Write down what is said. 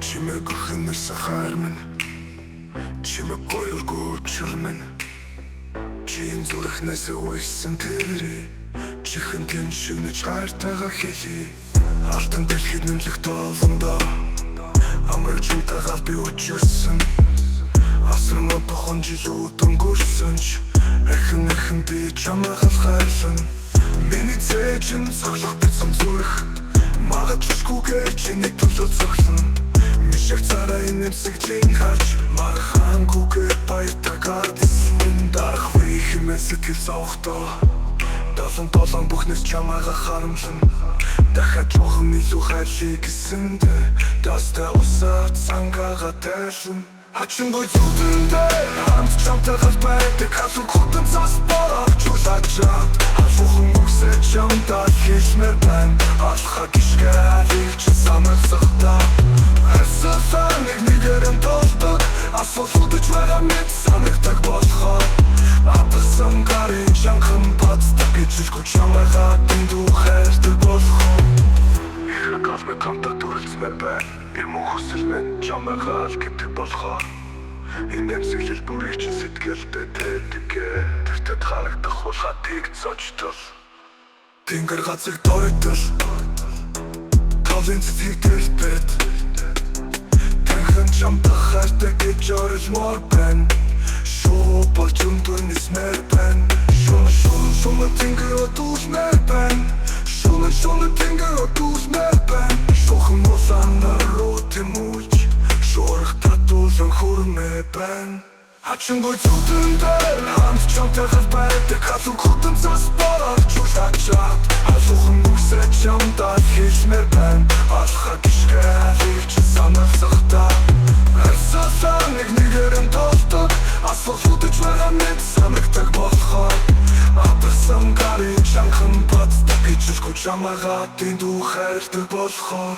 Чимэг хэнэрсэн хайр минь чимэг гоёлгүй учир минь чин зүрхнээс үйсэн тэрий чихэн гэн шигнэж хайртайгаа хэлий алтан дэлхийд нэмлэх тоолондоо амрагч үнтэйгээ би учирсан асран одохон жил өнгөрсөн ч эхэн би чамайг хайрлан миний цэжин цоглох бицэн зүрх магадгүй чиний төлөө цоглон мишэг царай нэмсэгжин харж мархангүйгээ баяртайгаар дарах үе хэмээн сэтгэл зовхдоо долон бүхнээс чамайгаа харамлан дахиад жоохон илүү хайрлая гэсэндээ дастай усаад цангаагаа тайлан хачингүй зүтэндээ хамт чамтайгаа байдаг хасуу хотон цас бороо чулаачаад хасуухан үгсээ чамдаа хийсмээр байна алхаа гიშгээлийг чи санасахтаа харсасаа нэгнийгээрэн толдог асуултаж байгаа мэд санагдаг болохоор апасан гарын чанхан пацдаг гэжэлгүй чамайгаа дэндүү хайртай болох Иргаас მე камтаа дүрэлцмээр байна Би мөн хүсэл минь чамайгаа л гэдэг болохоор Энэ сэтгэл бүрийг чинь сэтгэлдээ тэтгэ Тэртээ харагдах хулхатыг зочтол Тэнгэр газыг доритол Талын цэцгийг дэлбэт Тэнхэн чамдаа хайртай гэж орилмоор байна Шуу болж өндөрнэсмээр байна Шуна тэнгэр одуулмээр байна Шуна тэнгэр одуулмээр байна Шухан улаанаар руу тэмүүлж Шуурах татуулан хүрмээр байна Хачингүй зүтэндээ хамт чамтайгаа байдаг хасуу хотон цас бороо чулаачаад хасуухан үгсээ чамдаа хийсмээр байна алхаа гიშгээлийг чи санасахтаа харсасаа нэгнийгээрэн толдог асуултаж байгаа мэд санагдаг болохоор апасан гарын чанхан пацдаг гэжэлгүй чамайгаа дэндүү хайртай болохоор